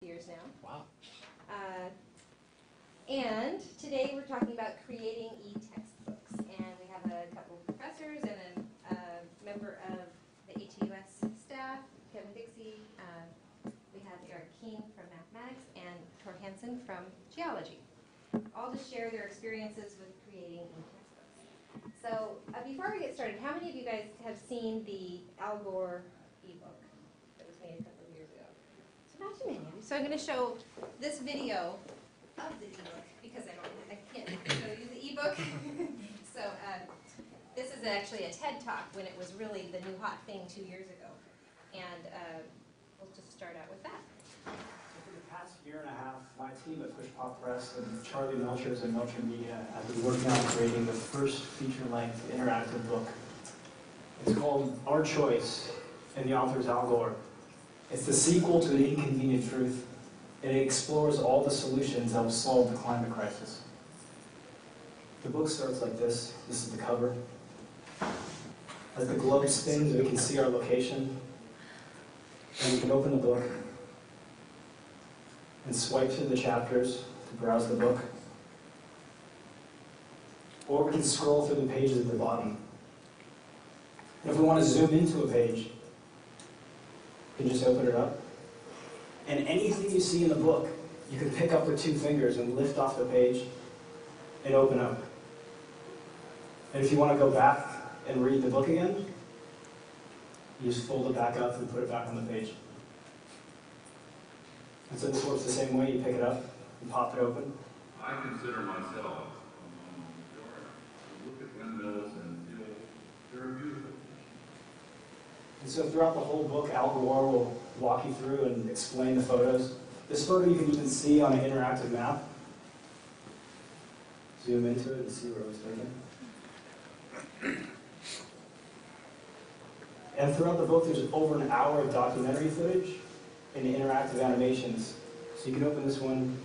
years now. Wow. And today we're talking about creating eTextbooks. And we have a couple of professors and a member of the ATUS staff, Kevin Dixey. We have Kean from mathematics and Thor Hansen from Geology, all to share their experiences with creating eTextbooks. So before we get started, how many of you guys have seen the Al Gore ebook that was made a couple of years ago? So not too many of you. So I'm going to show this video of the ebook because I can't show you the ebook. So this is actually a TED Talk when it was really the new hot thing 2 years ago. And we'll just start out with that. For the past year and a half, my team at Pushpop Press and Charlie Melchers and Melcher Media have been working on creating the first feature-length interactive book. It's called Our Choice, and the author is Al Gore. It's the sequel to The Inconvenient Truth, and it explores all the solutions that will solve the climate crisis. The book starts like this. This is the cover. As the globe spins, we can see our location, and we can open the book and swipe through the chapters to browse the book. Or we can scroll through the pages at the bottom. And if we want to zoom into a page, you can just open it up. And anything you see in the book, you can pick up with 2 fingers and lift off the page and open up. And if you want to go back and read the book again, you just fold it back up and put it back on the page. And so this works the same way. You pick it up and pop it open. I consider myself among the majority. I look at windmills and feel they're beautiful. And so throughout the whole book, Al Gore will walk you through and explain the photos. This photo you can even see on an interactive map. Zoom into it and see where it was taken. And throughout the book, there's over an hour of documentary footage and interactive animations. So you can open this one.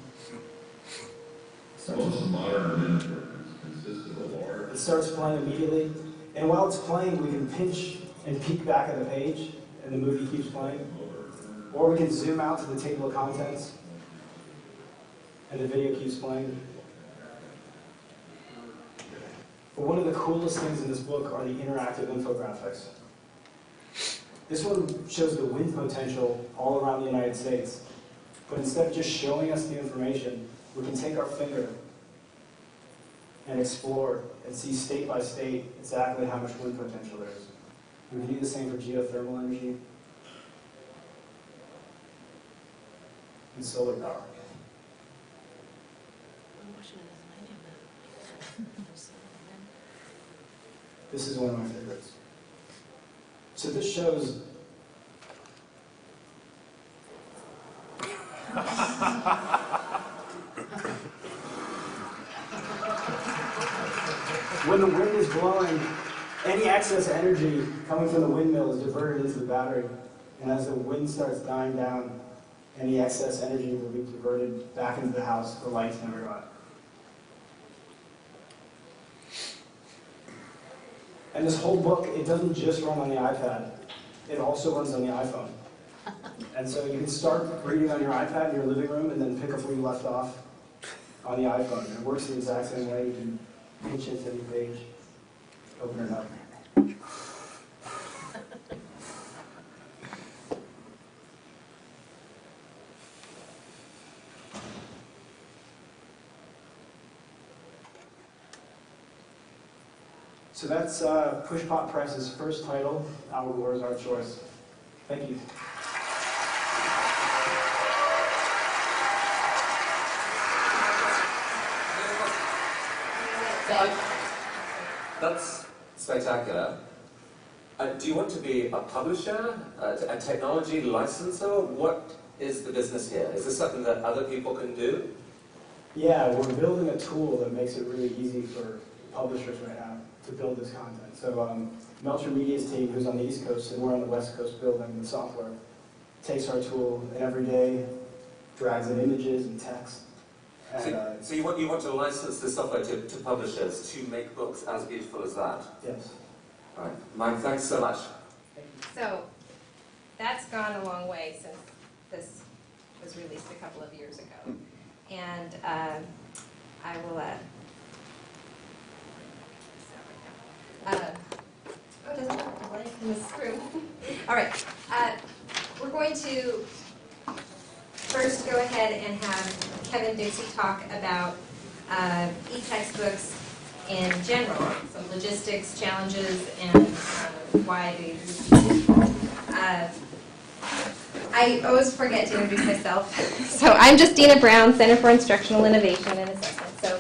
Most modern miniatures consist of a large. It starts playing immediately. And while it's playing, we can pinch and peek back at the page, and the movie keeps playing. Or we can zoom out to the table of contents, and the video keeps playing. But one of the coolest things in this book are the interactive infographics. This one shows the wind potential all around the United States. But instead of just showing us the information, we can take our finger and explore and see state by state exactly how much wind potential there is. We can do the same for geothermal energy and solar power. This is one of my favorites. So this shows when the wind is blowing, any excess energy coming from the windmill is diverted into the battery. And as the wind starts dying down, any excess energy will be diverted back into the house for lights never go out. And this whole book, it doesn't just run on the iPad. It also runs on the iPhone. And so you can start reading on your iPad in your living room and then pick up where you left off on the iPhone. It works the exact same way. You can pinch into any page, open it up. So that's Pushpop Press's first title, Al Gore's Our Choice. Thank you. That's spectacular. Do you want to be a publisher, a technology licensor? What is the business here? Is this something that other people can do? Yeah, we're building a tool that makes it really easy for publishers right now to build this content. So Melcher Media's team, who's on the East Coast, and we're on the West Coast building the software, takes our tool and every day drags in images and text. And, so you want to license the software to publishers to make books as beautiful as that? Yes. All right. Mike, thanks so much. So that's gone a long way since this was released a couple of years ago. And I will, oh, it doesn't have to blank in this room. All right, we're going to first go ahead and have Kevin Dixey talk about eTextbooks in general, some logistics, challenges, and why they I always forget to introduce myself. So I'm Justina Brown, Center for Instructional Innovation and Assessment. So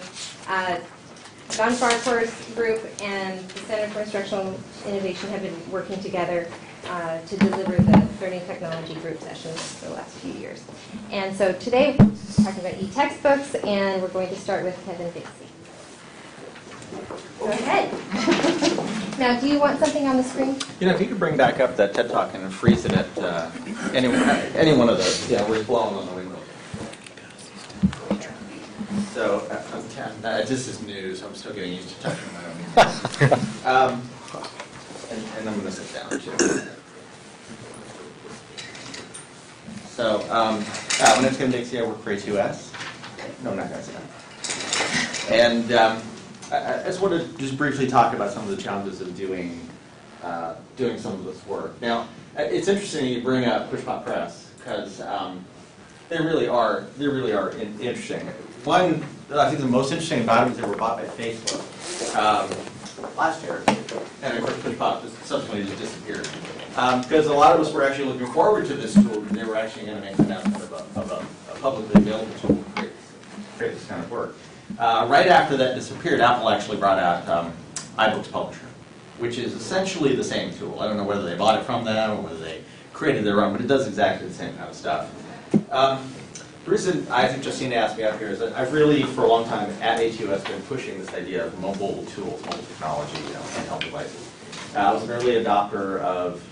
Don Farquhar's group and the Center for Instructional Innovation have been working together to deliver the Learning Technology group sessions for the last few years. And so today we're talking about eTextbooks, and we're going to start with Kevin Dixey. Go ahead. Now, do you want something on the screen? You know, if you could bring back up that TED Talk and freeze it at any one of those. Yeah, we're blowing on the window. So, this is new, so I'm still getting used to touching my own. And I'm going to sit down, too. So, my name's Kevin Dixey. I work for ATUS. No, I'm not going to sit down. And I just want to just briefly talk about some of the challenges of doing some of this work. Now, it's interesting you bring up Pushpop Press because they really are interesting. One that I think the most interesting about them is they were bought by Facebook last year, and of course Pushpop just subsequently just disappeared because a lot of us were actually looking forward to this tool. They were actually going to make an announcement of a publicly available tool to create this kind of work. Right after that disappeared, Apple actually brought out iBooks Publisher, which is essentially the same tool. I don't know whether they bought it from them or whether they created their own, but it does exactly the same kind of stuff. The reason I think Justina asked me up here is that I've really, for a long time at ATUS, been pushing this idea of mobile tools, mobile technology, handheld devices. I was an early adopter of,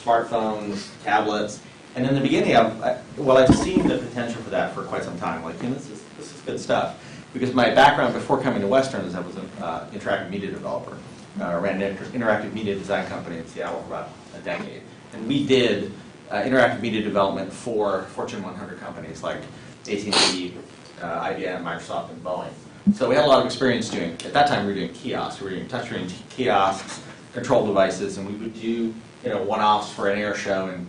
smartphones, tablets, and in the beginning, I've seen the potential for that for quite some time. Like, this is good stuff. Because my background before coming to Western is I was an interactive media developer. I ran an interactive media design company in Seattle for about a decade. And we did interactive media development for Fortune 100 companies like AT&T, IBM, Microsoft, and Boeing. So we had a lot of experience doing, at that time we were doing kiosks. We were doing touchscreen kiosks, control devices, and we would do one-offs for an air show in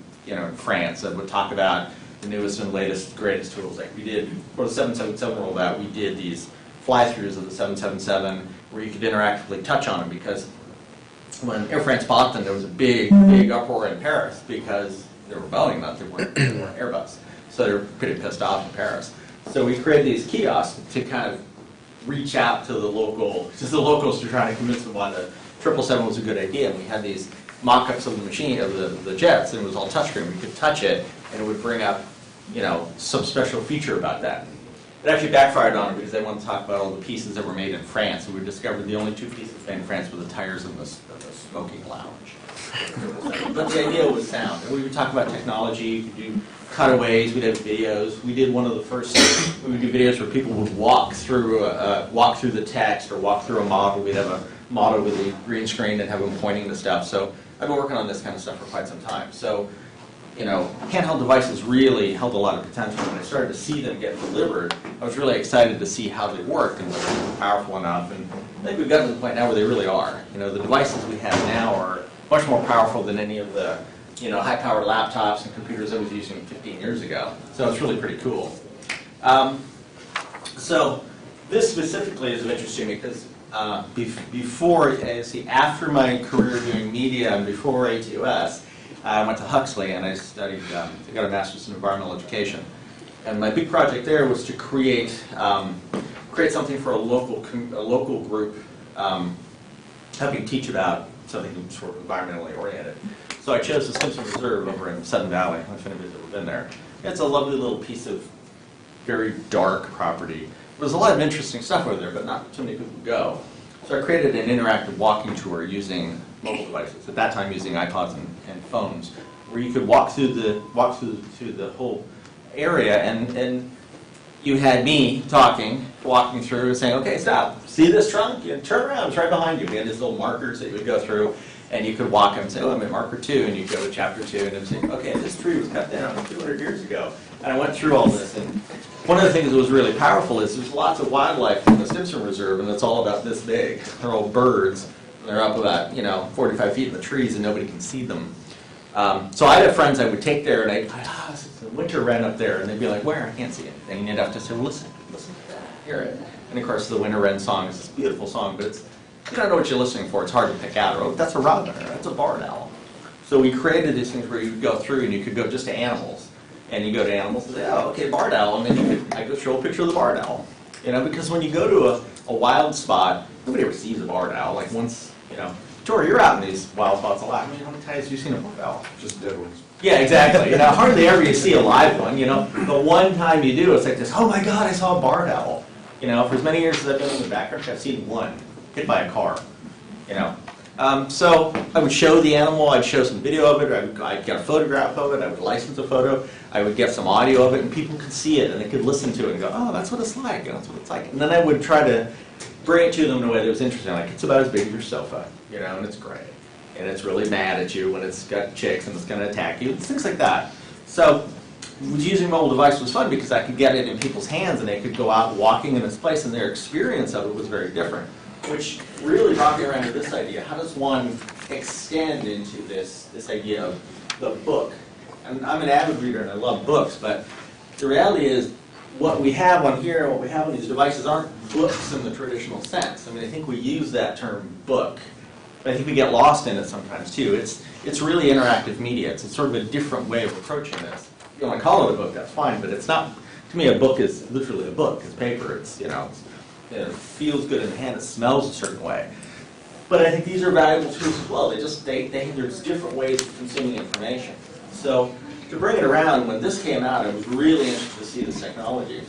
France that would talk about the newest and latest, greatest tools. Like we did, for the 777 rolled out, we did these fly-throughs of the 777 where you could interactively touch on them because when Air France bought them, there was a big uproar in Paris because they were Boeing, they weren't Airbus. So they were pretty pissed off in Paris. So we created these kiosks to kind of reach out to the locals to try to convince them why the 777 was a good idea. And we had these mock-ups of the machine, of the jets, and it was all touchscreen. We could touch it, and it would bring up some special feature about that. It actually backfired on it because they wanted to talk about all the pieces that were made in France. And we discovered the only two pieces made in France were the tires of the smoking lounge. But the idea was sound. And we would talk about technology. You could do cutaways. We'd have videos. We did one of the first. We would do videos where people would walk through the text or walk through a model. We'd have a model with a green screen and have them pointing to stuff. So I've been working on this kind of stuff for quite some time. So, handheld devices really held a lot of potential. When I started to see them get delivered, I was really excited to see how they worked and whether they were powerful enough. And I think we've gotten to the point now where they really are. The devices we have now are much more powerful than any of the, high-powered laptops and computers I was using 15 years ago. So it's really pretty cool. So this specifically is of interest to me because after my career doing media and before ATUS, I went to Huxley and I studied, I got a master's in environmental education. And my big project there was to create something for a local group, helping teach about something sort of environmentally oriented. So I chose the Simpson Reserve over in Sudden Valley, if anybody's ever been there. It's a lovely little piece of very dark property. There's a lot of interesting stuff over there, but not too many people go. So I created an interactive walking tour using mobile devices, at that time using iPods and phones, where you could walk through the whole area, and you had me walking through, saying, "Okay, stop. See this trunk? Turn around. It's right behind you." We had these little markers that you would go through, And you could walk and say, oh, I'm at marker 2, and you go to chapter 2, and say, okay, this tree was cut down 200 years ago. And I went through all this, and one of the things that was really powerful is there's lots of wildlife in the Stimson Reserve, and it's all about this big. They're all birds. They're up about, 45 feet in the trees, and nobody can see them. So I'd have friends I would take there, and it's a winter wren up there, and they'd be like, where? I can't see anything. And you'd have to say, listen to that, hear it. And of course, the winter wren song is this beautiful song, but you don't know what you're listening for. It's hard to pick out. Oh, that's a robin, or that's a barred owl. So we created these things where you would go through, and you could go just to animals. And you go to animals and say, oh, okay, barred owl, and then I go show a picture of the barred owl. Because when you go to a wild spot, nobody ever sees a barred owl. Like once, Tori, you're out in these wild spots a lot. I mean, how many times have you seen a barred owl? Just dead ones. Yeah, exactly. Hardly ever you see a live one. The one time you do, it's like this, oh my God, I saw a barred owl. For as many years as I've been in the backcountry, I've seen one hit by a car. So I would show the animal, I'd show some video of it, I'd get a photograph of it, I would license a photo, I would get some audio of it, and people could see it, and they could listen to it and go, oh, that's what it's like, that's what it's like. And then I would try to bring it to them in a way that was interesting, like it's about as big as your sofa, and it's gray. And it's really mad at you when it's got chicks and it's going to attack you, things like that. So using mobile device was fun because I could get it in people's hands and they could go out walking in this place and their experience of it was very different. Which really brought me around to this idea. How does one extend into this idea of the book? And I'm an avid reader and I love books, but the reality is what we have on here, what we have on these devices aren't books in the traditional sense. I mean, I think we use that term book, but I think we get lost in it sometimes too. It's really interactive media. It's sort of a different way of approaching this. If you want to call it a book, that's fine, but it's not, to me a book is literally a book. It's paper, it feels good in the hand, it smells a certain way. But I think these are valuable tools as well. There's different ways of consuming information. So to bring it around, when this came out, I was really interested to see this technology.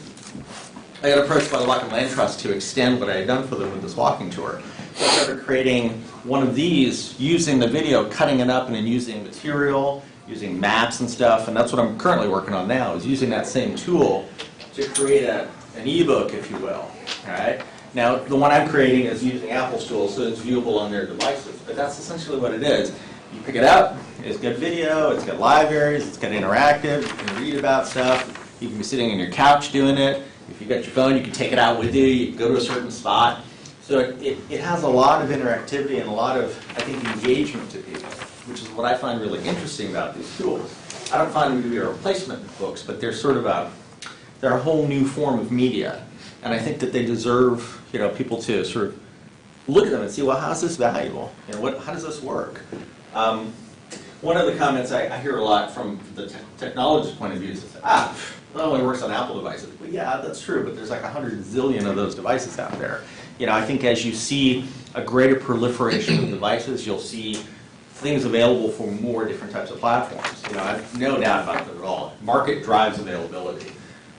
I got approached by the Luck and Land Trust to extend what I had done for them with this walking tour. So I started creating one of these, using the video, cutting it up, and then using material, using maps and stuff, and that's what I'm currently working on now, is using that same tool to create an ebook, if you will. All right. Now, the one I'm creating is using Apple's tool, so it's viewable on their devices. But that's essentially what it is. You pick it up, it's got video, it's got libraries, it's got interactive, you can read about stuff, you can be sitting on your couch doing it. If you got your phone, you can take it out with you, you can go to a certain spot. So it has a lot of interactivity and a lot of, I think, engagement to people, which is what I find really interesting about these tools. I don't find them to be a replacement of books, but they're sort of they're a whole new form of media. And I think that they deserve, people to sort of look at them and see, well, how's this valuable? How does this work? One of the comments I hear a lot from the technologist point of view is, it only works on Apple devices. Well, yeah, that's true, but there's like 100 zillion of those devices out there. I think as you see a greater proliferation of devices, you'll see things available for more different types of platforms. I have no doubt about that at all. Market drives availability.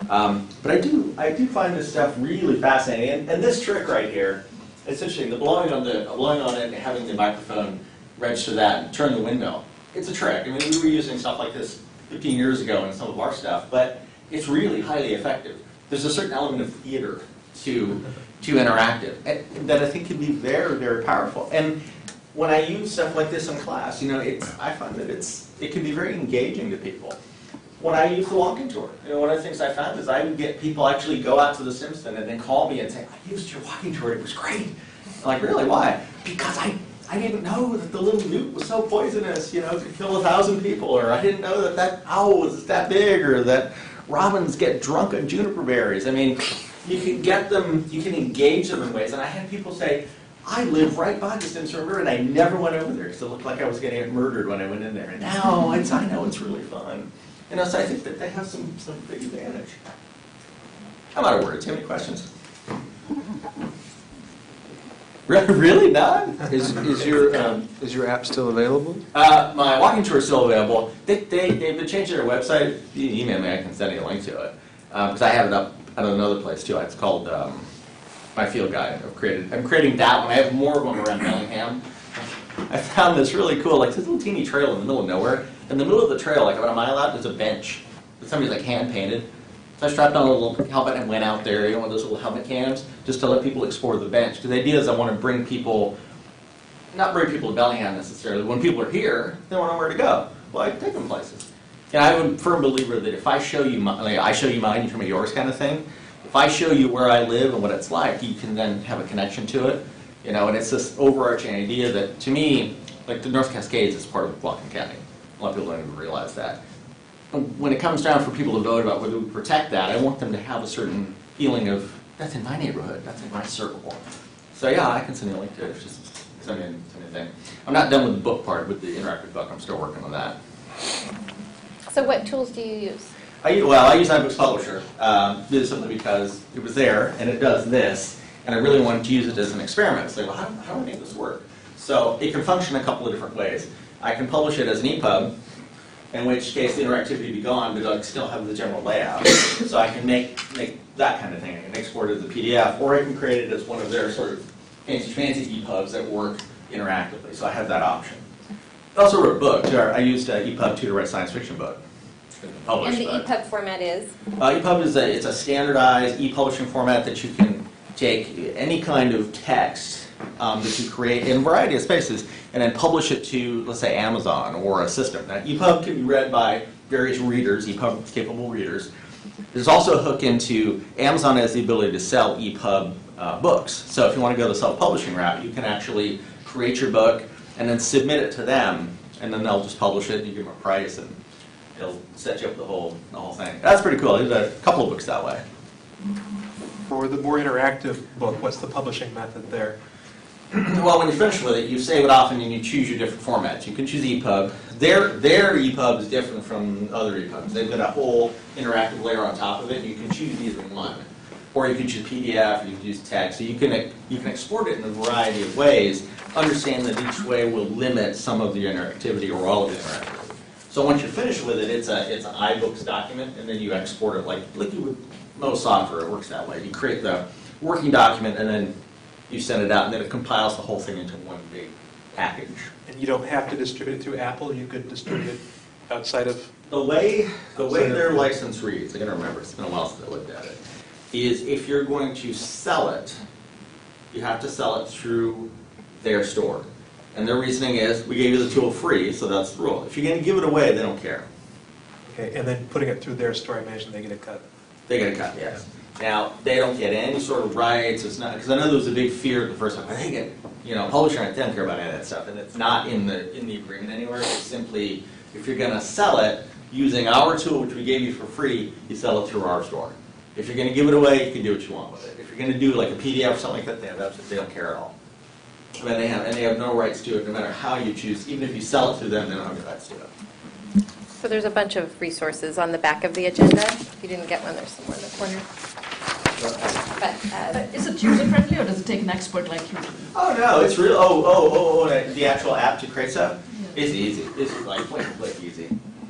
But I do find this stuff really fascinating. And this trick right here, essentially the blowing on it and having the microphone register that and turn the windmill. It's a trick. I mean, we were using stuff like this 15 years ago in some of our stuff, but it's really highly effective. There's a certain element of theater to interactive that I think can be very, very powerful. And when I use stuff like this in class, I find that it can be very engaging to people. When I use the walking tour, one of the things I found is I would get people actually go out to the Simpson and then call me and say, I used your walking tour, it was great. I'm like, really, why? Because I didn't know that the little newt was so poisonous, it could kill 1,000 people, or I didn't know that owl was that big, or that robins get drunk on juniper berries. I mean, you can get them, you can engage them in ways, and I had people say, I live right by the Simpson River, and I never went over there because it looked like I was getting murdered when I went in there. And now I know it's really fun. So I think that they have some big advantage. I'm out of words. Do you have any questions? Really? None? Is your app still available? My walking tour is still available. They've been changing their website. You can email me, I can send you a link to it. Because I have it up at another place too. It's called My Field Guide. I'm creating that one. I have more of them around Bellingham. I found this really cool, like this little teeny trail in the middle of nowhere. In the middle of the trail, like about a mile out, there's a bench that somebody's like hand painted. So I strapped on a little helmet and went out there, one of those little helmet cams, just to let people explore the bench. Because the idea is I want to bring people not bring people to Bellingham necessarily. When people are here, they want to know where to go. Well, I can take them places. And I'm a firm believer that if I show you, I show you mine, you show me yours kind of thing. If I show you where I live and what it's like, you can then have a connection to it. And it's this overarching idea that, to me, like the North Cascades is part of Whatcom County. A lot of people don't even realize that. When it comes down for people to vote about whether we protect that, I want them to have a certain feeling of, that's in my neighborhood, that's in my circle. So yeah, I can send you a link to it. It's just send me a thing. I'm not done with the book part, with the interactive book. I'm still working on that. So what tools do you use? I use iBooks Publisher. This is simply because it was there, and it does this, and I really wanted to use it as an experiment. It's like, well, how do I make this work? So it can function a couple of different ways. I can publish it as an EPUB, in which case the interactivity would be gone, but I still have the general layout. So I can make that kind of thing. I can export it as a PDF, or I can create it as one of their sort of fancy EPUBs that work interactively. So I have that option. I also wrote a book. I used EPUB 2 to write a science fiction book. And the EPUB format is? EPUB is it's a standardized e-publishing format that you can take any kind of text that you create in a variety of spaces and then publish it to, let's say, Amazon or a system. Now, EPUB can be read by various readers, EPUB-capable readers. There's also a hook into Amazon has the ability to sell EPUB books. So if you want to go the self-publishing route, you can actually create your book and then submit it to them, and then they'll just publish it, and you give them a price, and they'll set you up the whole thing. That's pretty cool. I did a couple of books that way. For the more interactive book, what's the publishing method there? Well, when you're finished with it, you save it off and then you choose your different formats. You can choose EPUB. Their EPUB is different from other EPUBs. They've got a whole interactive layer on top of it, and you can choose either one. Or you can choose PDF, or you can use text. So you can export it in a variety of ways. Understand that each way will limit some of the interactivity or all of the interactivity. So once you're finished with it, it's an iBooks document, and then you export it like you would most software. It works that way. You create the working document, and then you send it out, and then it compiles the whole thing into one big package. And you don't have to distribute it through Apple. You could distribute it outside of... The way their license reads, I gotta remember, it's been a while since I looked at it, is if you're going to sell it, you have to sell it through their store. And their reasoning is, we gave you the tool free, so that's the rule. If you're going to give it away, they don't care. Okay, and then putting it through their store, I imagine they get a cut. They get a cut, yes. Now, they don't get any sort of rights. It's not, because I know there was a big fear the first time. They get, publisher rights, they don't care about any of that stuff. And it's not in the agreement anywhere. It's simply, if you're going to sell it using our tool, which we gave you for free, you sell it through our store. If you're going to give it away, you can do what you want with it. If you're going to do like a PDF or something like that, they don't care at all. I mean, they have no rights to it, no matter how you choose. Even if you sell it through them, they don't have any rights to it. So there's a bunch of resources on the back of the agenda. If you didn't get one, there's somewhere in the corner. But is it user-friendly, or does it take an expert like you? Oh, no, it's real. The actual app to create stuff? Yeah. It's easy. It's like easy.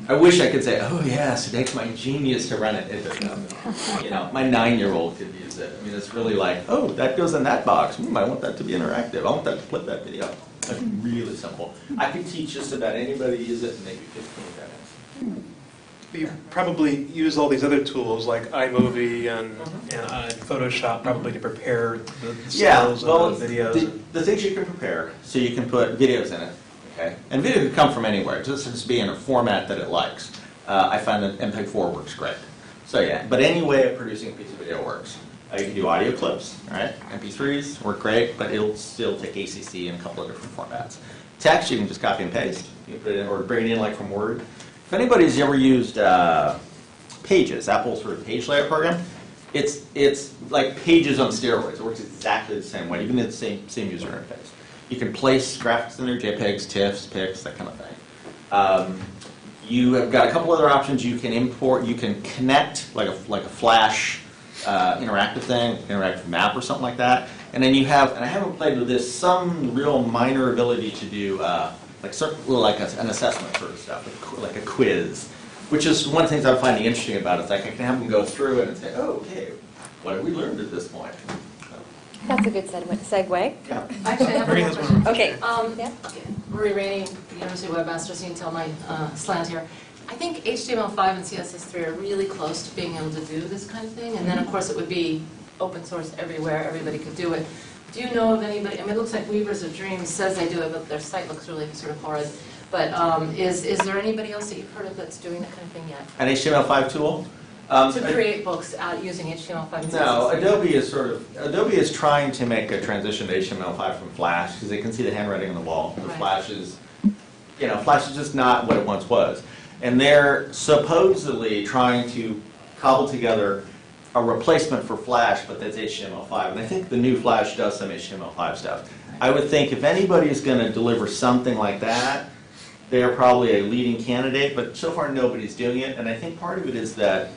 I wish I could say, oh yes, it takes my genius to run it. It doesn't. My 9-year-old could use it. I mean, it's really like, oh, that goes in that box. I want that to be interactive. I want that to flip that video. It's really simple. I could teach just about anybody to use it in maybe 15 minutes. You probably use all these other tools like iMovie and Photoshop probably to prepare the stills and the videos. The things you can prepare, so you can put videos in it. Okay. And video can come from anywhere. It just has to be in a format that it likes. I find that MPEG-4 works great. So yeah, but any way of producing a piece of video works. You can do audio clips, right? MP3s work great, but it'll still take ACC in a couple of different formats. Text, you can just copy and paste. You can put it in, or bring it in like from Word. If anybody's ever used Pages, Apple's sort of page layout program, it's like Pages on steroids. It works exactly the same way, even the same user interface. You can place graphics in there, JPEGs, TIFFs, PICs, that kind of thing. You have got a couple other options. You can import, you can connect like a Flash interactive thing, interactive map or something like that. And then you have, and I haven't played with this, some real minor ability to do an assessment sort of stuff, like a quiz, which is one of the things I'm finding interesting about it. It's like I can have them go through it and say, oh, okay, what have we learned at this point? That's a good segue. Yeah. Actually, I have one more question. Okay. Yeah. Marie Rainey, University Webmaster, so you can tell my slant here. I think HTML5 and CSS3 are really close to being able to do this kind of thing, and then of course it would be open source everywhere, everybody could do it. Do you know of anybody, I mean, it looks like Weavers of Dreams says they do it, but their site looks really sort of horrid. But is there anybody else that you've heard of that's doing that kind of thing yet? An HTML5 tool? To create books using HTML5? No, Adobe is trying to make a transition to HTML5 from Flash, because they can see the handwriting on the wall. The Right. Flash is just not what it once was. And they're supposedly trying to cobble together a replacement for Flash, but that's HTML5. And I think the new Flash does some HTML5 stuff. I would think if anybody is going to deliver something like that, they're probably a leading candidate, but so far nobody's doing it. And I think part of it is that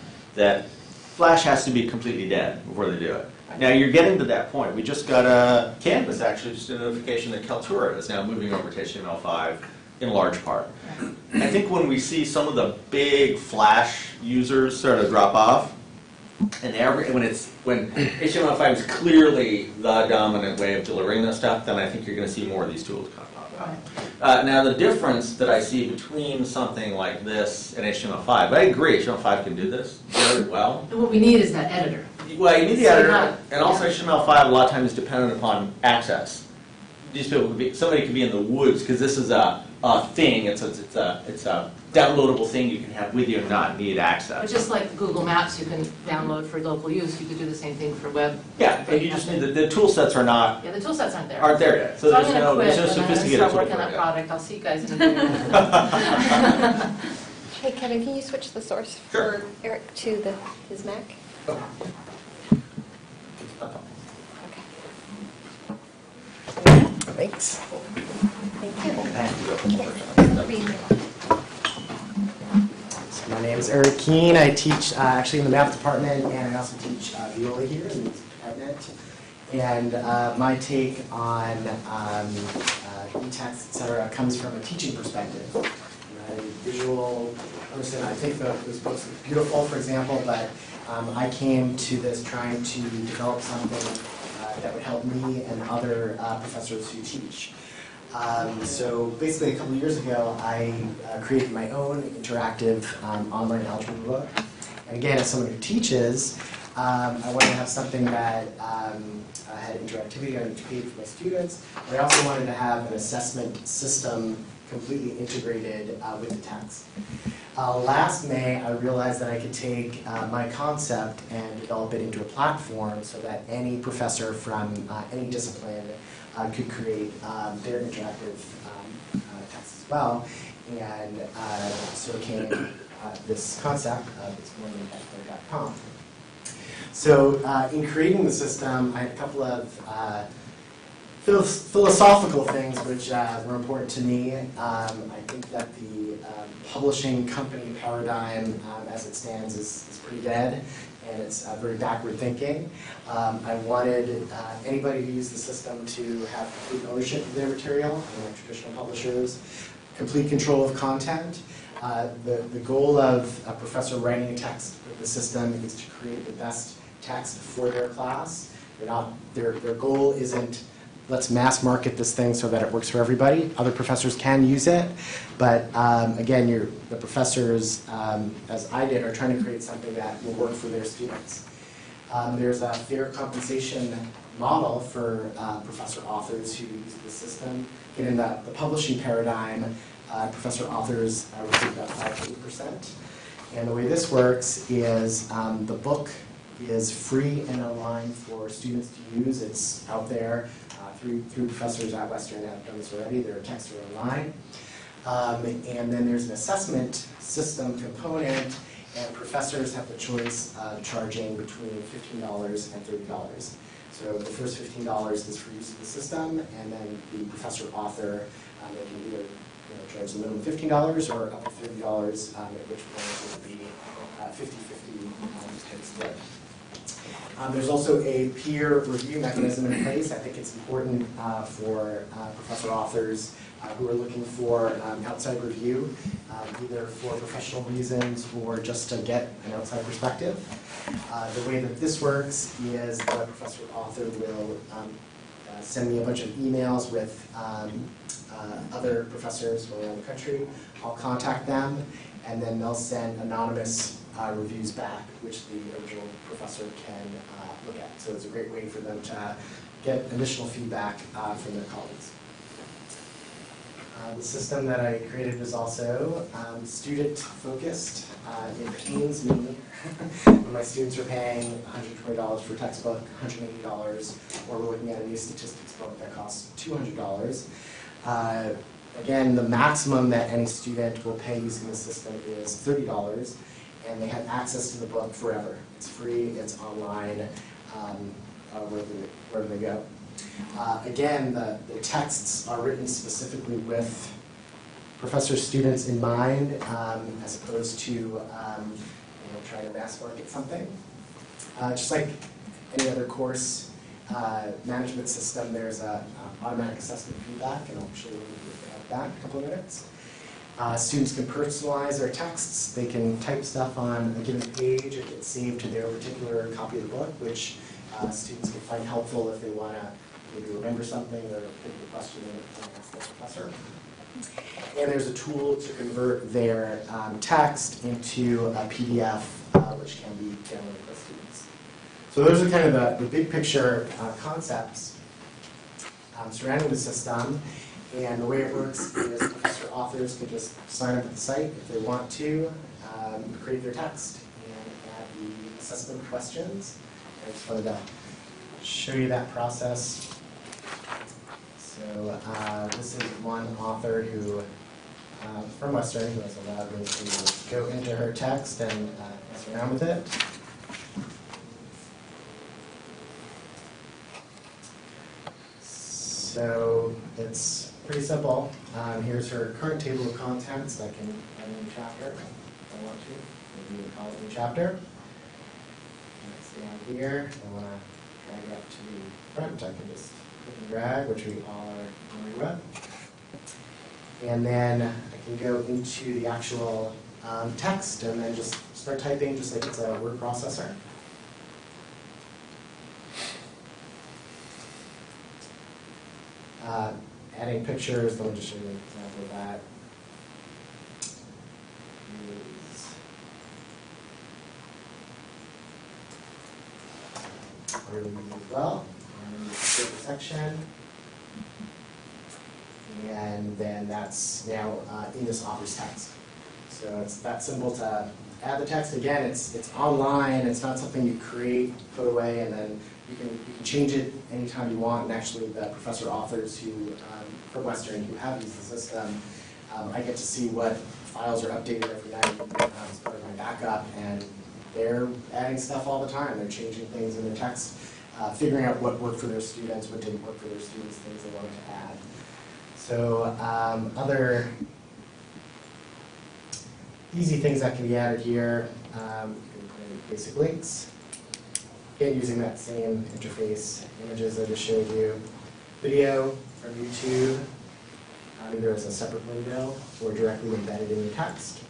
Flash has to be completely dead before they do it. Now you're getting to that point. We just got a Canvas, actually, just a notification that Kaltura is now moving over to HTML5 in large part. I think when we see some of the big Flash users sort of drop off, and when HTML5 is clearly the dominant way of delivering this stuff, then I think you're going to see more of these tools come up. Now the difference that I see between something like this and HTML5, I agree, HTML5 can do this very well. And what we need is that editor. Well, you need the editor, and also HTML5 a lot of times is dependent upon access. These people somebody could be in the woods because this is a thing. It's a downloadable thing you can have with you and not need access. But just like Google Maps, you can download for local use. You could do the same thing for web. Yeah, and you just need the tool sets are not. Yeah, the tool sets aren't there. Aren't there yet? So I'm going to quit there's no and sophisticated start tool working for on it that yet. product. I'll see you guys in a minute. Hey, Kevin, can you switch the source Sure. for Eric to his Mac? Oh. Thanks. Thank you. So my name is Eric Kean. I teach actually in the math department, and I also teach viola here in the music department. And my take on eTexts, et cetera, comes from a teaching perspective. I'm a visual person. I think this book's beautiful, for example, but I came to this trying to develop something that would help me and other professors who teach. So basically a couple of years ago, I created my own interactive online algebra book. And again, as someone who teaches, I wanted to have something that had interactivity on each page for my students, but I also wanted to have an assessment system completely integrated with the text. Last May, I realized that I could take my concept and develop it into a platform so that any professor from any discipline could create their interactive text as well. And so came this concept of this morning@Thor.com. So in creating the system, I had a couple of philosophical things which were important to me. I think that the publishing company paradigm as it stands is pretty dead, and it's very backward thinking. I wanted anybody who used the system to have complete ownership of their material, unlike traditional publishers, complete control of content. The goal of a professor writing a text with the system is to create the best text for their class. Their goal isn't, let's mass market this thing so that it works for everybody. Other professors can use it, but again, the professors, as I did, are trying to create something that will work for their students. There's a fair compensation model for professor authors who use the system. And in the publishing paradigm, professor authors receive about 5 to 8%. And the way this works is the book is free and online for students to use. It's out there. Three professors at Western have done this already. Their texts are online. And then there's an assessment system component, and professors have the choice of charging between $15 and $30. So the first $15 is for use of the system, and then the professor author can either charge the minimum $15 or up to $30, at which point it would be 50-50 type split. There's also a peer review mechanism in place. I think it's important for professor authors who are looking for outside review, either for professional reasons or just to get an outside perspective. The way that this works is the professor author will send me a bunch of emails with other professors from around the country. I'll contact them, and then they'll send anonymous reviews back, which the original professor can look at. So it's a great way for them to get additional feedback from their colleagues. The system that I created was also student-focused. It pains me when my students are paying $120 for a textbook, $180, or we're looking at a new statistics book that costs $200. Again, the maximum that any student will pay using the system is $30, and they have access to the book forever. It's free, it's online, wherever they go. Again, the texts are written specifically with professor students in mind, as opposed to trying to mass market something. Just like any other course management system, there's a automatic assessment feedback, and I'll show you that in a couple of minutes. Students can personalize their texts. They can type stuff on a given page. It gets saved to their particular copy of the book, which students can find helpful if they want to maybe remember something or think of a question and ask the professor. And there's a tool to convert their text into a PDF, which can be downloaded by students. So those are kind of the big picture concepts surrounding the system. And the way it works is professor authors can just sign up at the site if they want to, create their text, and add the assessment questions. I just wanted to show you that process. So this is one author who, from Western, who has allowed me to go into her text and mess around with it. So it's pretty simple. Here's her current table of contents. I can add a new chapter if I want to. Maybe call it a new chapter. Let's see down here. I want to drag it up to the front. I can just click and drag, which we all are familiar with. And then I can go into the actual text and then just start typing just like it's a word processor. Adding pictures, let me just show you an example of that. Really easy as well. And create a section. And then that's now in this author's text. So it's that simple to add the text. Again, it's online. It's not something you create, put away, and then you can change it anytime you want. And actually, the professor authors who from Western who have used the system, I get to see what files are updated every night as part of my backup, and they're adding stuff all the time. They're changing things in their text, figuring out what worked for their students, what didn't work for their students, things they wanted to add. So other easy things that can be added here, you can put in basic links. Again, using that same interface, images I just showed you. Video from YouTube, either as a separate window or directly embedded in your text.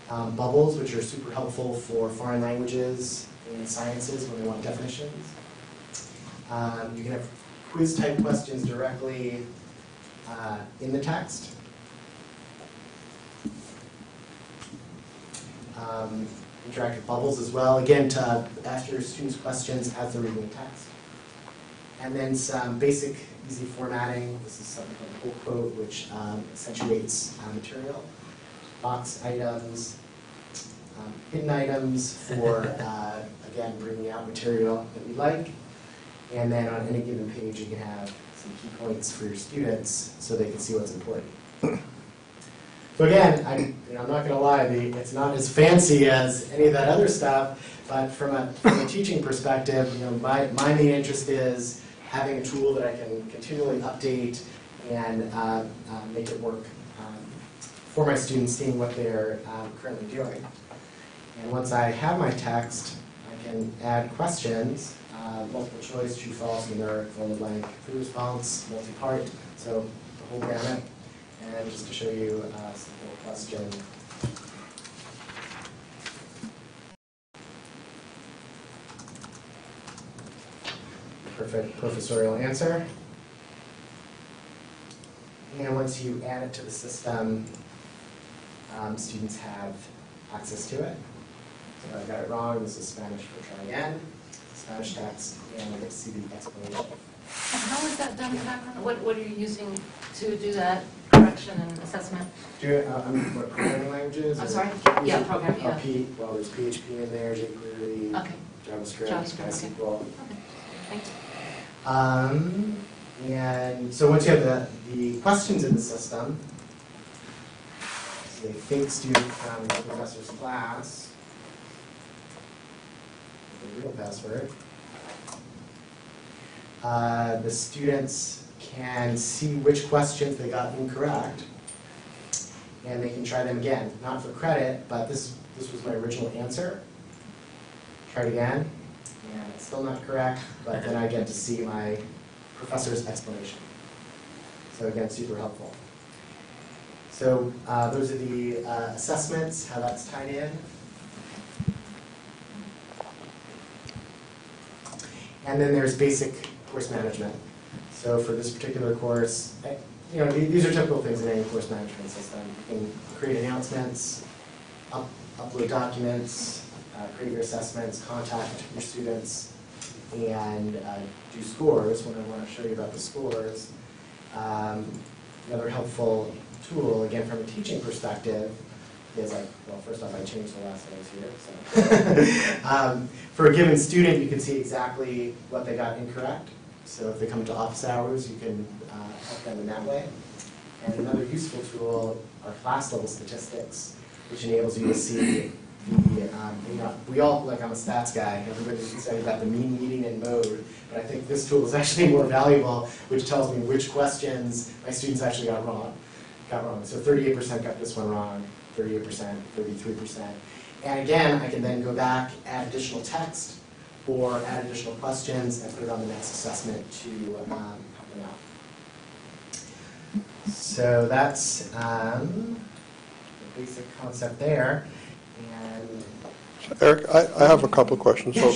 Bubbles, which are super helpful for foreign languages and sciences when they want definitions. You can have quiz-type questions directly in the text. Interactive bubbles as well, again, to ask your students questions as they're reading the text. And then some basic, easy formatting. This is something called whole quote, which accentuates material. Box items, hidden items for, again, bringing out material that we like. And then on any given page, you can have some key points for your students so they can see what's important. So again, I'm not going to lie, it's not as fancy as any of that other stuff, but from a teaching perspective, my main interest is having a tool that I can continually update and make it work for my students, seeing what they're currently doing. And once I have my text, I can add questions, multiple choice, true, false, numeric, fill in the blank, true response, multi-part, so the whole gamut. And just to show you a simple question. Perfect professorial answer. And once you add it to the system, students have access to it. I got it wrong, this is Spanish, we'll try again. Spanish text, and I get to see the explanation. How is that done in the background? What are you using to do that correction and assessment? What programming languages? I'm sorry? Yeah, programming, yeah. Well, there's PHP in there, jQuery, Okay. JavaScript, JavaScript, MySQL. Okay, thanks. And so once you have the questions in the system, say think student from the professor's class, the real password, the students can see which questions they got incorrect, and they can try them again, not for credit, but this was my original answer. Try it again, and it's still not correct, but then I get to see my professor's explanation. So again, super helpful. So those are the assessments, how that's tied in. And then there's basic course management. So for this particular course, these are typical things in any course management system. You can create announcements, upload documents, create your assessments, contact your students, and do scores when I want to show you about the scores. Another helpful tool, again from a teaching perspective, is well, first off, I changed the last names here. So. For a given student, you can see exactly what they got incorrect. So if they come to office hours, you can help them in that way. And another useful tool are class level statistics, which enables you to see we all, like I'm a stats guy, everybody can say about the mean, median, and mode, but I think this tool is actually more valuable, which tells me which questions my students actually got wrong. So 38% got this one wrong, 38%, 33%. And again, I can then go back, add additional text, or add additional questions, and put it on the next assessment to help them out. So that's the basic concept there. Eric, I have a couple of questions. So,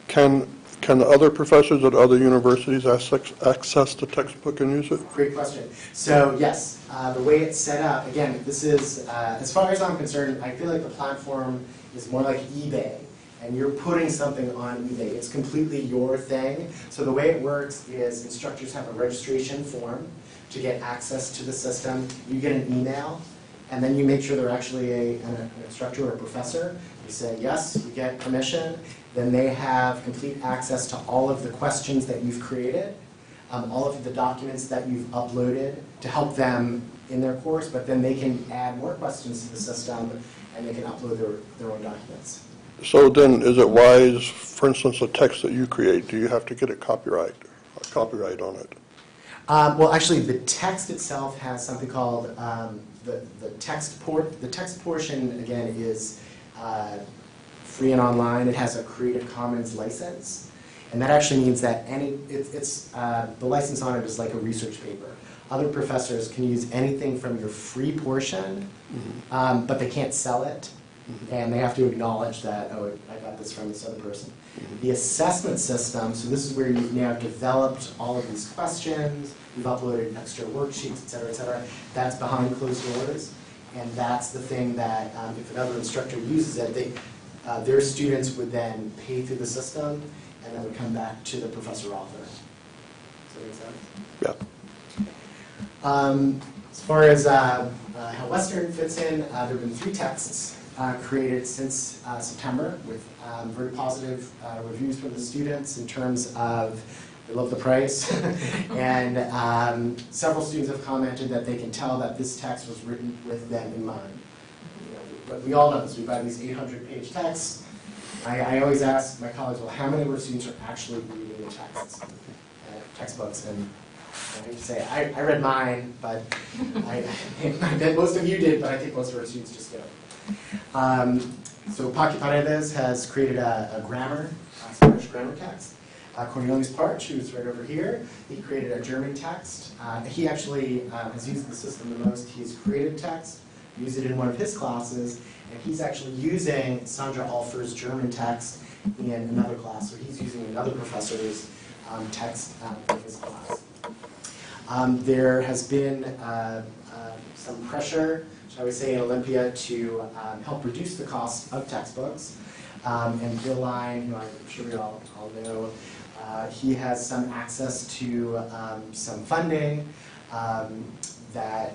can other professors at other universities access the textbook and use it? Great question. So yes, the way it's set up, again, this is, as far as I'm concerned, I feel like the platform is more like eBay, and you're putting something on eBay. It's completely your thing. So the way it works is instructors have a registration form to get access to the system. You get an email, and then you make sure they're actually an instructor or a professor. You say, yes, you get permission. Then they have complete access to all of the questions that you've created, all of the documents that you've uploaded to help them in their course, but then they can add more questions to the system, and they can upload their own documents. So then, is it wise, for instance, the text that you create, do you have to get a copyright on it? Well, actually, the text itself has something called the text portion, again, is free and online. It has a Creative Commons license, and that actually means that the license on it is like a research paper. Other professors can use anything from your free portion, but they can't sell it, and they have to acknowledge that, oh, I got this from this other person. The assessment system, so this is where you've now developed all of these questions, you've uploaded extra worksheets, et cetera, that's behind closed doors, and that's the thing that if another instructor uses it, their students would then pay through the system, and then would come back to the professor author. Does that make sense? Yeah. As far as how Western fits in, there have been 3 texts created since September with very positive reviews from the students in terms of they love the price. And several students have commented that they can tell that this text was written with them in mind. But we all know this. We've got these 800-page texts. I always ask my colleagues, well, how many of our students are actually reading the textbooks? And I hate to say it, I read mine, but I bet most of you did, but I think most of our students just don't. So Paqui Paredes has created a grammar, Spanish grammar text. Cornelius Parch, who's right over here, he created a German text. He actually has used the system the most. He's created text, used it in one of his classes, and he's actually using Sandra Alfer's German text in another class. So he's using another professor's text in his class. There has been some pressure, shall we say, in Olympia to help reduce the cost of textbooks. And Bill Line, who I'm sure we all know, he has some access to some funding that,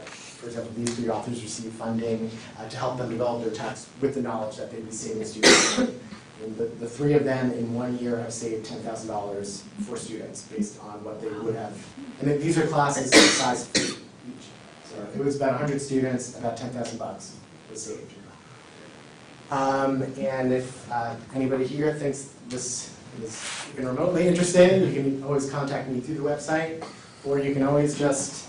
for example, these 3 authors receive funding to help them develop their text with the knowledge that they'd be saving students. And the 3 of them in 1 year have saved $10,000 for students based on what they would have. And then these are classes of size each. So it was about 100 students, about $10,000 was saved. And if anybody here thinks this is even remotely interested, you can always contact me through the website, or you can always just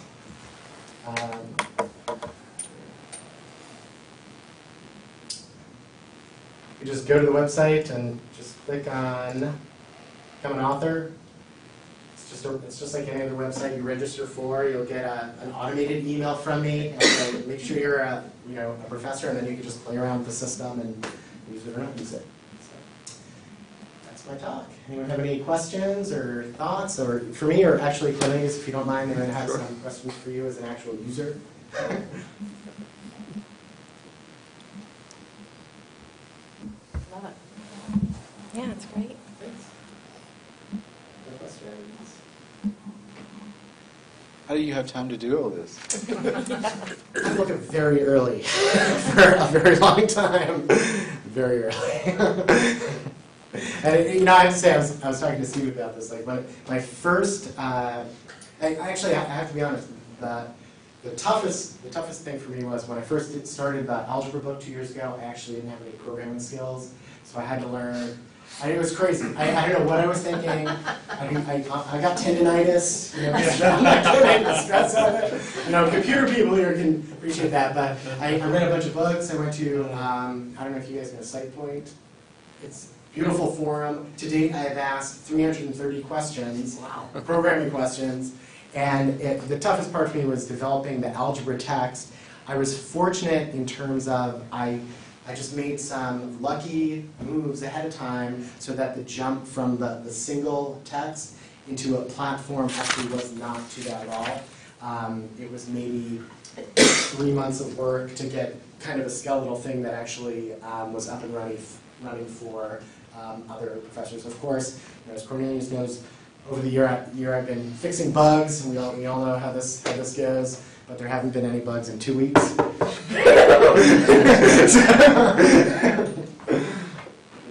you just go to the website and just click on become an author. It's just like any other website you register for. You'll get an automated email from me, and say, make sure you're a professor, and then you can just play around with the system and use it or not use it. So that's my talk. Anyone have any questions or thoughts, or for me, or actually Cornelius, if you don't mind, I'm going to have some questions for you as an actual user. Love it. Yeah, it's great. Thanks. No questions? How do you have time to do all this? I'm looking very early for a very long time. Very early. And I have to say, I was talking to Steve about this. Like my first, I have to be honest. The toughest thing for me was when I first started the algebra book 2 years ago. I actually didn't have any programming skills, so I had to learn. It was crazy. I don't know what I was thinking. I got tendinitis. I'm not kidding. The stress of it. Computer people here can appreciate that. But I read a bunch of books. I went to I don't know if you guys know SitePoint. It's a beautiful forum. To date, I have asked 330 questions, programming questions. And the toughest part for me was developing the algebra text. I was fortunate in terms of I just made some lucky moves ahead of time so that the jump from the single text into a platform actually was not too bad at all. It was maybe 3 months of work to get kind of a skeletal thing that actually was up and running for other professors. Of course, as Cornelius knows, over the year I've been fixing bugs, and we all know how this goes. But there haven't been any bugs in 2 weeks. Any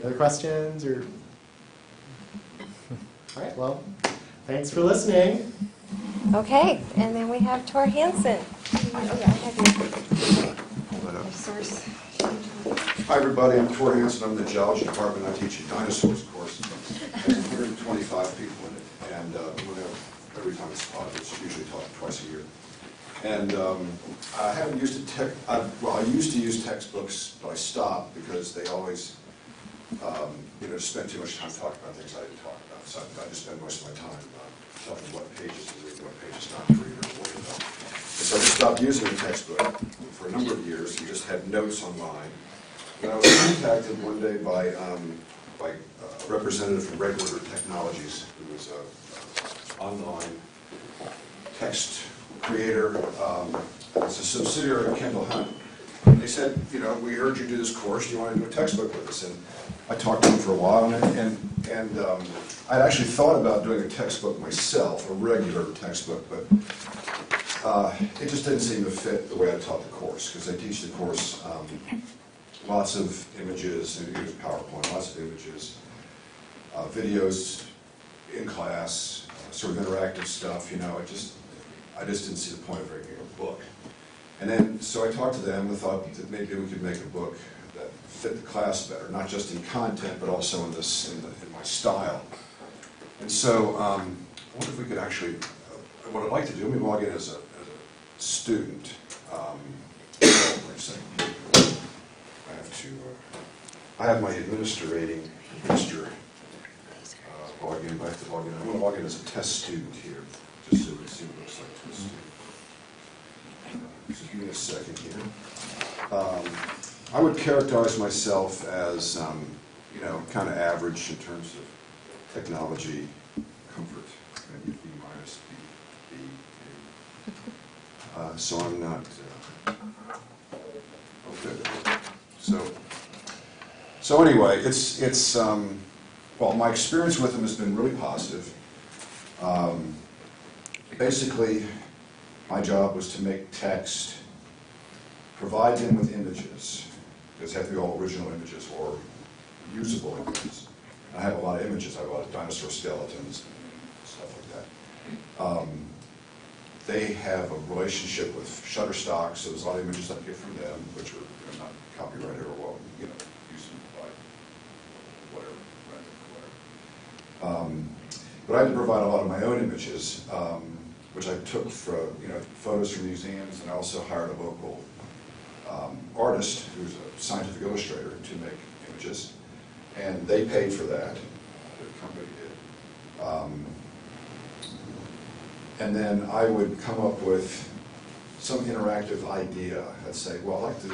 other questions? Or all right, well, thanks for listening. Okay, and then we have Thor Hansen. Oh yeah, I have your source. Hi everybody, I'm Thor Hansen. I'm in the Geology department. I teach a dinosaurs course. There's 125 people in it, and every time it's taught, it's usually taught twice a year. And I haven't used I used to use textbooks, but I stopped because they always, spend too much time talking about things I didn't talk about. So I just spend most of my time telling what pages to read, what pages not to read, or worry about. And so I just stopped using a textbook for a number of years and just had notes online. And I was contacted one day by a representative from Red River Technologies, who was an online text creator. It's a subsidiary of Kendall Hunt. They said, we heard you do this course. Do you want to do a textbook with us? And I talked to them for a while, and I'd actually thought about doing a textbook myself, a regular textbook, but it just didn't seem to fit the way I taught the course, because I teach the course lots of images, and use PowerPoint, lots of images, videos in class, sort of interactive stuff. I just didn't see the point of making a book. And then, so I talked to them and thought that maybe we could make a book that fit the class better, not just in content, but also in my style. And so, I wonder if we could actually, what I'd like to do, let me log in as a student. Wait a second. I have my administrator log in. I have to log in. I'm going to log in as a test student here, just so we can see what it looks like to a student. Just give me a second here. I would characterize myself as, kind of average in terms of technology comfort. Maybe B minus, B. So I'm not. Okay. So So anyway, well, my experience with them has been really positive. Basically, my job was to make text, provide them with images, because they have to be all original images or usable images. I have a lot of images. I have a lot of dinosaur skeletons and stuff like that. They have a relationship with Shutterstock, so there's a lot of images I get from them, which are not copyrighted or well, used by whatever, but I had to provide a lot of my own images, which I took from photos from museums, and I also hired a local artist who's a scientific illustrator to make images, and they paid for that. The company did. And then I would come up with some interactive idea. I'd say, well, I like the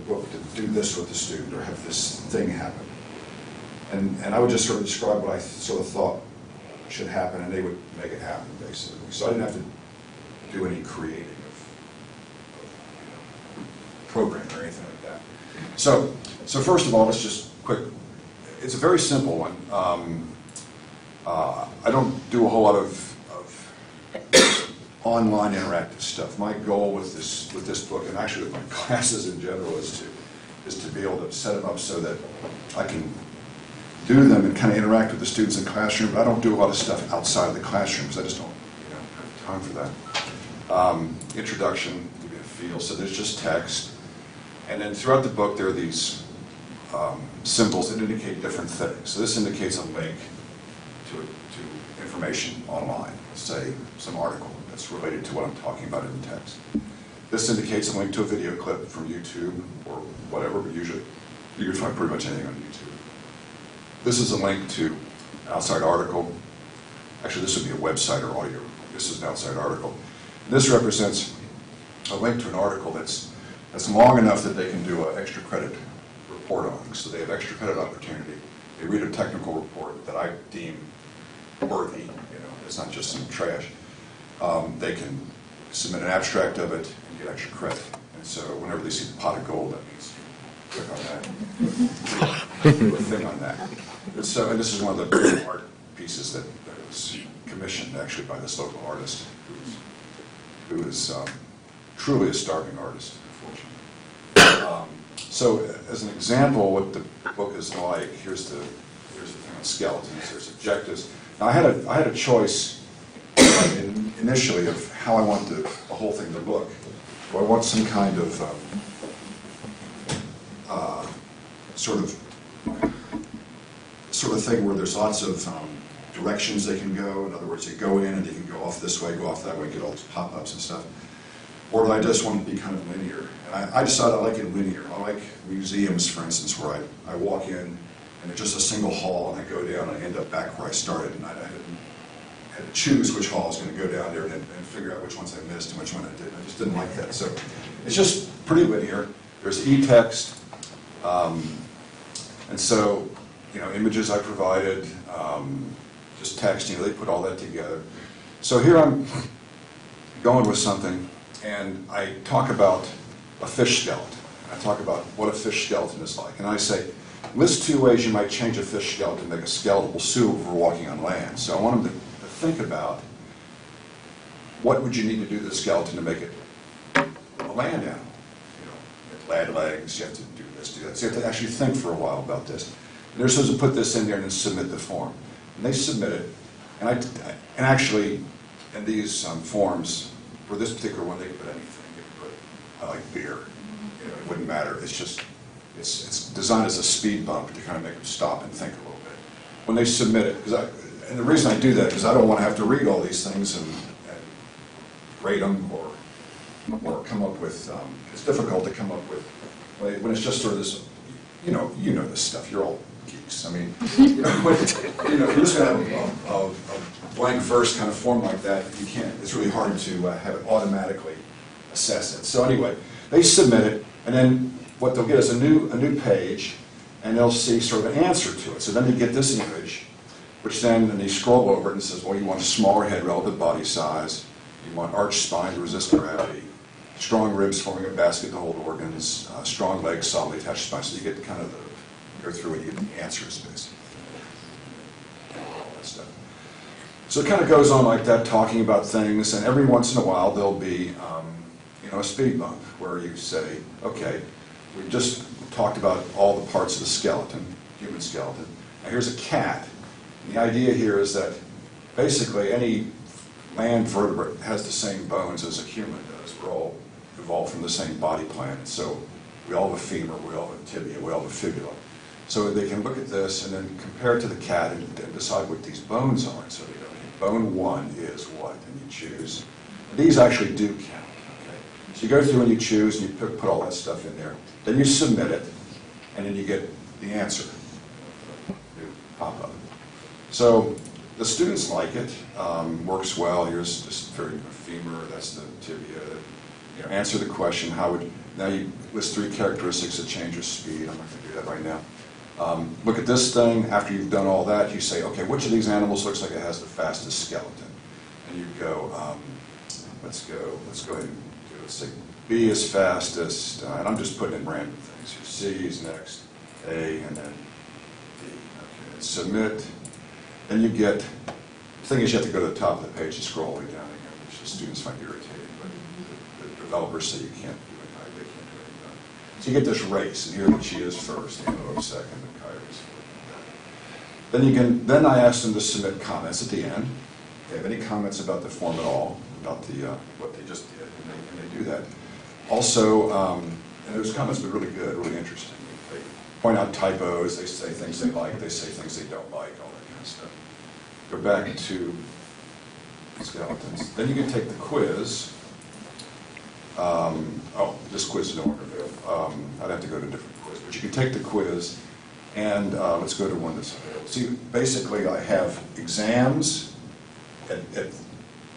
book to do this with the student or have this thing happen. And I would just sort of describe what I sort of thought should happen, and they would make it happen, basically. So I didn't have to do any creating of programming or anything like that. So first of all, let's just quick. It's a very simple one. I don't do a whole lot of online interactive stuff. My goal with this book, and actually with my classes in general, is to be able to set them up so that I can do them and kind of interact with the students in the classroom. But I don't do a lot of stuff outside of the classroom because I just don't have time for that. Introduction, give you a feel. So there's just text, and then throughout the book there are these symbols that indicate different things. So this indicates a link to information online, say some article that's related to what I'm talking about in the text. This indicates a link to a video clip from YouTube or whatever, but usually you can find pretty much anything on YouTube. This is a link to an outside article. Actually, this would be a website or audio. This is an outside article. And this represents a link to an article that's long enough that they can do an extra credit report on. So they have extra credit opportunity. They read a technical report that I deem worthy. It's not just some trash. They can submit an abstract of it and get extra credit. And so whenever they see the pot of gold, that means click on that. Do a thing on that. And this is one of the art pieces that was commissioned actually by this local artist who is truly a starving artist, unfortunately. So as an example, what the book is like, here's the thing on skeletons, there's objectives. Now I had a choice initially of how I want the whole thing to look. Do I want some kind of sort of thing where there's lots of directions they can go. In other words, they go in and they can go off this way, go off that way, get all these pop-ups and stuff. Or do I just want it to be kind of linear? And I decided I like it linear. I like museums, for instance, where I walk in and it's just a single hall and I go down and I end up back where I started, and I had to choose which hall I was going to go down there and figure out which ones I missed and which one I didn't. I just didn't like that. So it's just pretty linear. There's eText. And so, images I provided, just text, they put all that together. So here I'm going with something, and I talk about a fish skeleton. I talk about what a fish skeleton is like. And I say, list 2 ways you might change a fish skeleton to make a skeletal suit if we're walking on land. So I want them to think about what would you need to do to the skeleton to make it a land animal. You have legs, you have to do this, do that. So you have to actually think for a while about this. And they're supposed to put this in there and then submit the form. And they submit it, and actually, in these forms, for this particular one, they could put anything. They could put, I like beer. It wouldn't matter. It's just, it's designed as a speed bump to kind of make them stop and think a little bit. When they submit it, and the reason I do that is I don't want to have to read all these things and rate them or come up with, it's difficult to come up with, when it's just sort of this, you know this stuff, you're all geeks. I mean, you're just going to have a blank verse kind of form like that, you can't, it's really hard to have it automatically assess it. So anyway, they submit it, and then what they'll get is a new page, and they'll see sort of an answer to it. So then they get this image, which then they scroll over it and says, well, you want a smaller head relative body size, you want arched spine to resist gravity, strong ribs forming a basket to hold organs, strong legs, solidly attached spine. So you get kind of go through and you get the answers, basically. All that stuff. So it kind of goes on like that, talking about things, and every once in a while there'll be, a speed bump where you say, okay, we just talked about all the parts of the skeleton, human skeleton. Now here's a cat. And the idea here is that basically any land vertebrate has the same bones as a human does. We're all evolved from the same body plan. So we all have a femur, we all have a tibia, we all have a fibula. So they can look at this and then compare it to the cat and decide what these bones are. And so they go, bone 1 is what? And you choose. And these actually do count. Okay? So you go through and you choose and you put all that stuff in there. Then you submit it, and then you get the answer. You pop up. So the students like it. Works well. Here's just very femur. That's the tibia. Answer the question. Now you list 3 characteristics that change your speed. I'm not going to do that right now. Look at this thing. After you've done all that, you say, okay, which of these animals looks like it has the fastest skeleton? And you go, let's go ahead and do it. Let's say B is fastest, and I'm just putting in random things. C is next, A, and then D. Okay, submit. Then you get, the thing is you have to go to the top of the page and scroll all the way down again, which the students find irritating, but the developers say you can't do it. They can't do it. So you get this race, and here the cheetah's first, antelope second, the coyote's. Then I ask them to submit comments at the end. If they have any comments about the form at all, about what they just did, and they do that. Also, and those comments have been really good, really interesting. They point out typos, they say things they like, they say things they don't like, all that kind of stuff. Go back to skeletons. Then you can take the quiz. This quiz is no longer available. I'd have to go to a different quiz, but you can take the quiz, and let's go to one that's available. See, basically I have exams at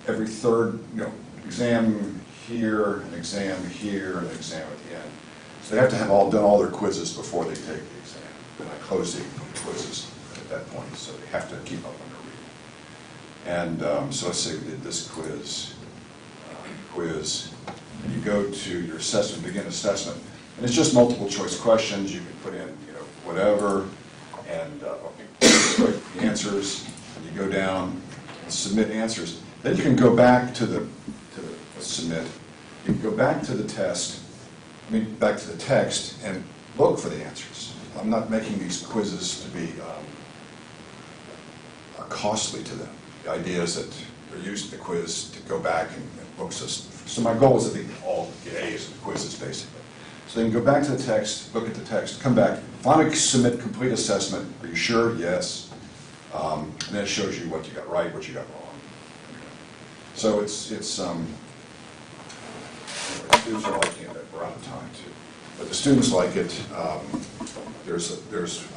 every third, exam here, an exam here, and an exam at the end. So they have to have done all their quizzes before they take the exam. And I close the quizzes at that point, so they have to keep up on their reading. And so let's say we did this quiz, and you go to your assessment, begin assessment, and it's just multiple choice questions. You can put in, whatever, and the answers, and you go down and submit answers. Then you can go back to the submit. You can go back to the test, back to the text, and look for the answers. I'm not making these quizzes to be costly to them. The idea is that they're using the quiz to go back and look. So my goal is that they all get A's in the quizzes, basically. So you can go back to the text, look at the text, come back, finally submit complete assessment. Are you sure? Yes. And then it shows you what you got right, what you got wrong. So it's students are liking it. We're out of time too, but the students like it.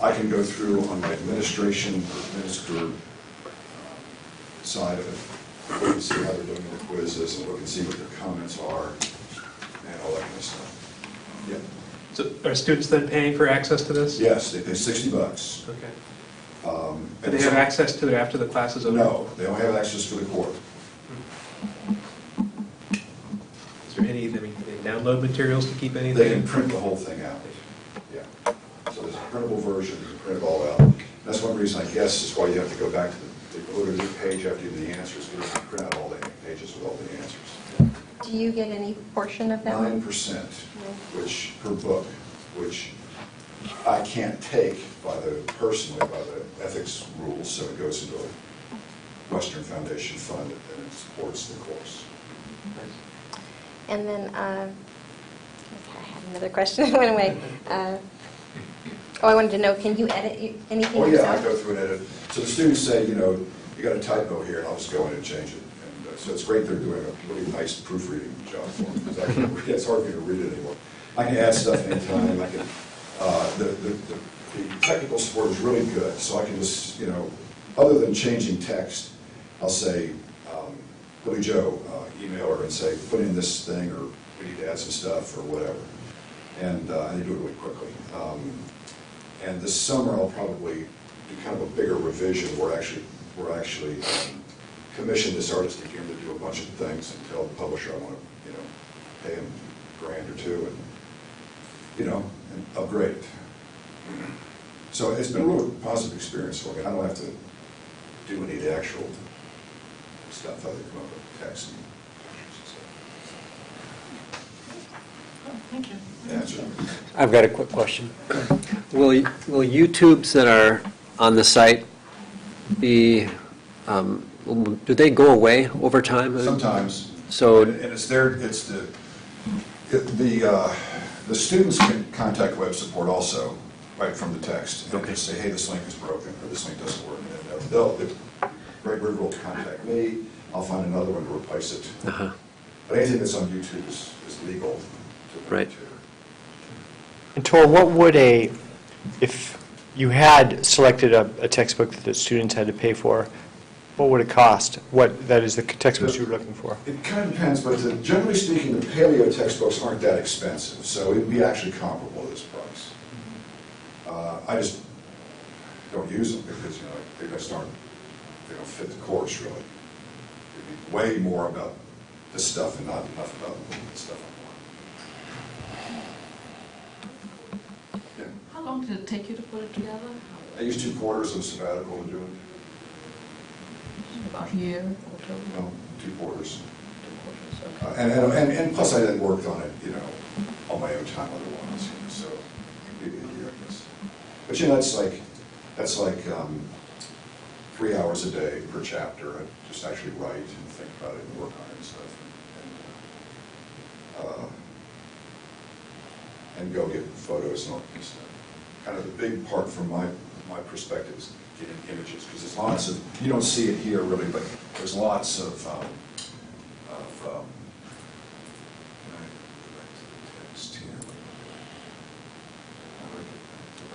I can go through on my administrator side of it, look and see how they're doing the quizzes, and look and see what their comments are, and all that kind of stuff. Yeah. So are students then paying for access to this? Yes, they pay $60. Okay. Do they have access to it after the class is over? No, they don't have access to the course. Is there any, they download materials to keep anything? They can print the whole thing out. Yeah. So there's a printable version, you can print it all out. That's one reason, I guess, is why you have to go back to the order the page after you do the answers, because you can print out all the pages with all the answers. Do you get any portion of that? 9%, which per book, which I can't take personally by the ethics rules, so it goes into a Western Foundation fund and it supports the course. And then, I had another question that went away. I wanted to know, can you edit anything Oh yeah, yourself? I go through and edit. So the students say, you got a typo here, and I'll just go in and change it. And so it's great they're doing a really nice proofreading job for me, because it's hard for me to read it anymore. I can add stuff anytime. I can, the technical support is really good, so I can just, other than changing text, I'll say, Billy Joe, email her and say, put in this thing, or we need to add some stuff, or whatever. And they do it really quickly. And this summer, I'll probably do kind of a bigger revision. We're actually commissioned this artist again to do a bunch of things and tell the publisher I want to, pay them $1,000 or $2,000 and, you know, and upgrade it. So it's been a real positive experience for me. I don't have to do any of the actual stuff other than come up with text and Thank you. answer. I've got a quick question. Will YouTubes that are on the site be, do they go away over time? Sometimes. So, and it's there. It's the students can contact web support also, right from the text, and just say, hey, this link is broken or this link doesn't work. And Greg River will contact me. I'll find another one to replace it. But anything that's on YouTube is legal. Right. And Tor, what would if you had selected a textbook that the students had to pay for, what would it cost? That is the textbooks you were looking for? It kind of depends, but generally speaking, the paleo textbooks aren't that expensive, so it would be actually comparable to this price. I just don't use them because, you know, they don't fit the course really. It'd be way more about this stuff and not enough about the stuff How long did it take you to put it together? I used 2 quarters of sabbatical to do it. About a year or so? No, 2 quarters. And plus I then worked on it, you know, on my own time otherwise, you know, so maybe a year, I guess. But you know, that's like 3 hours a day per chapter. I just actually write and think about it and work on it and stuff. And go get photos and all that stuff. Kind of the big part from my perspective is getting images, because there's lots of, you don't see it here really, but there's lots of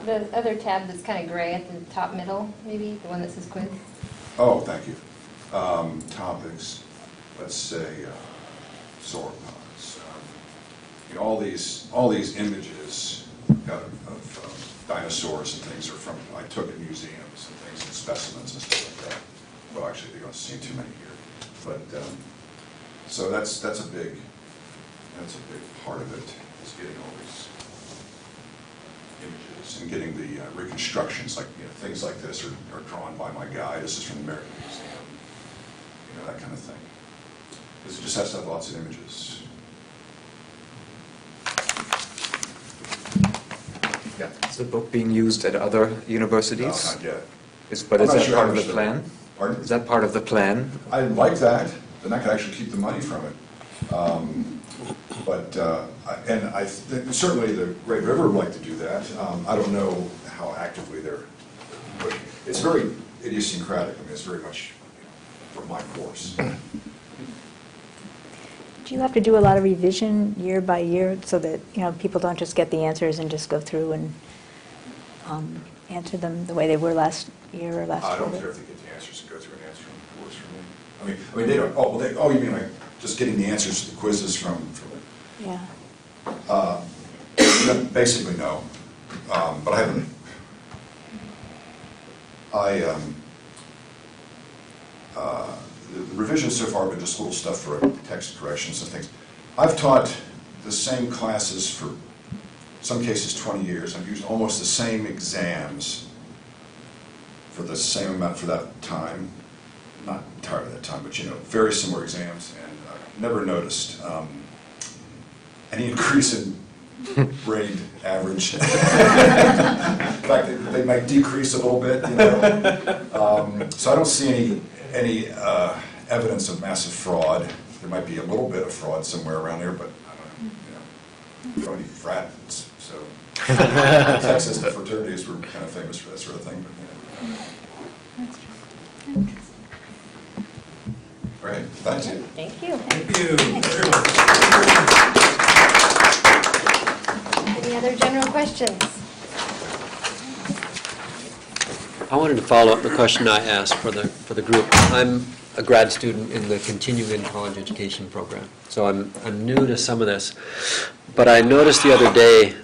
The other tab that's kind of gray at the top middle, maybe, the one that says quiz. Oh, thank you. Topics, let's say, sauropods. You know, all these images of dinosaurs and things are from, I took in museums and things and specimens and stuff like that. Well, actually, you don't see too many here. But, so that's a big part of it, is getting all these images and getting the reconstructions, like, you know, things like this are drawn by my guy. This is from the American Museum, you know, that kind of thing. Because it just has to have lots of images. Yeah. Is the book being used at other universities? No, not yet. But is that part of the sure. plan? Pardon? Is that part of the plan? I like that, then I could actually keep the money from it. Certainly the Great River would like to do that. I don't know how actively they're pushing. It's very idiosyncratic. I mean, it's very much for my course. Do you have to do a lot of revision year by year so that, you know, people don't just get the answers and just go through and answer them the way they were last year or last I don't quarter? care if they get the answers and go through an answering course for me. I mean, they don't. Oh, you mean like just getting the answers to the quizzes from it? Yeah. Basically, no. But I haven't. The revisions so far have been just little stuff for text corrections and things. I've taught the same classes for some cases 20 years. I've used almost the same exams for the same amount for that time. Not entirely that time, but, you know, very similar exams, and I've never noticed any increase in grade average. In fact, they might decrease a little bit, you know. So I don't see any evidence of massive fraud. There might be a little bit of fraud somewhere around there, but I don't know, you know. We don't need frats, so Texas, the fraternities were kind of famous for that sort of thing. But, you know. Great, thank you. Thank you. Thank you. Any other general questions? I wanted to follow up the question I asked for the group. I'm a grad student in the continuing college education program, so I'm new to some of this. But I noticed the other day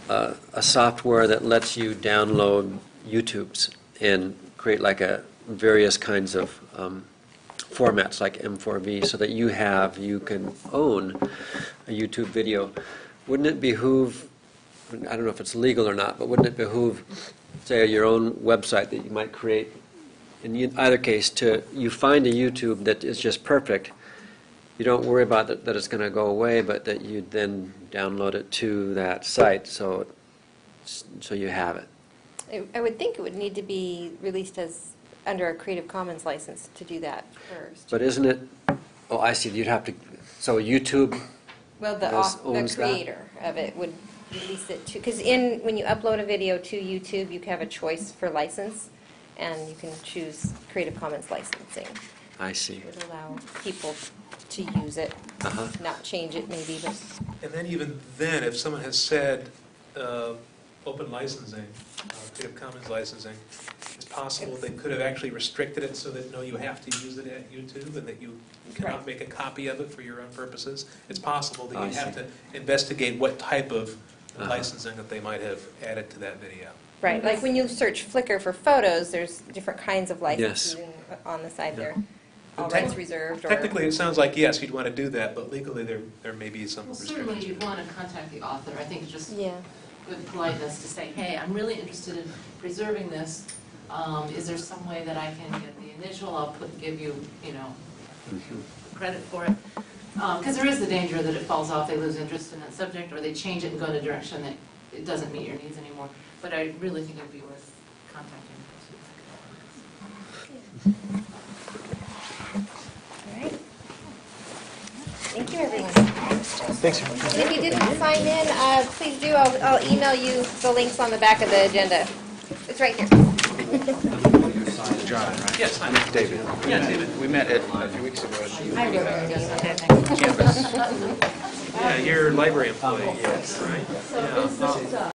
a software that lets you download YouTubes and create like various kinds of formats like M4V so that you can own a YouTube video. Wouldn't it behoove, I don't know if it's legal or not, but wouldn't it behoove, say, your own website that you might create, in either case, you find a YouTube that is just perfect, you don't worry about that it's going to go away, but that you then download it to that site so you have it. I would think it would need to be released as under a Creative Commons license to do that first. But isn't it, oh, I see, you'd have to, so YouTube Well, the owns that? creator of it would release it to, because when you upload a video to YouTube, you have a choice for license, and you can choose Creative Commons licensing. I see. It would allow people to use it, not change it maybe, but. And then even then, if someone has said open licensing, Creative Commons licensing, it's possible they could have actually restricted it so that, no, you have to use it at YouTube and that you cannot make a copy of it for your own purposes. It's possible that you have to investigate what type of licensing that they might have added to that video. Right, like when you search Flickr for photos, there's different kinds of licensing on the side there. All rights reserved. Technically, it sounds like, yes, you'd want to do that, but legally, there may be some restrictions. Certainly, you'd want to contact the author. I think just good politeness to say, hey, I'm really interested in preserving this. Is there some way that I can get the initial? I'll give you, credit for it. Because there is the danger that it falls off, they lose interest in that subject, or they change it and go in a direction that it doesn't meet your needs anymore. But I really think it would be worth contacting the person. All right. Thank you, everyone. Thanks. And if you didn't sign in, please do. I'll email you the links on the back of the agenda. It's right here. John, right? Yes, I'm David. Yeah, David. We met a few weeks ago. I wrote it. Campus. Yeah, you're a library employee. Yes. Right? Yeah.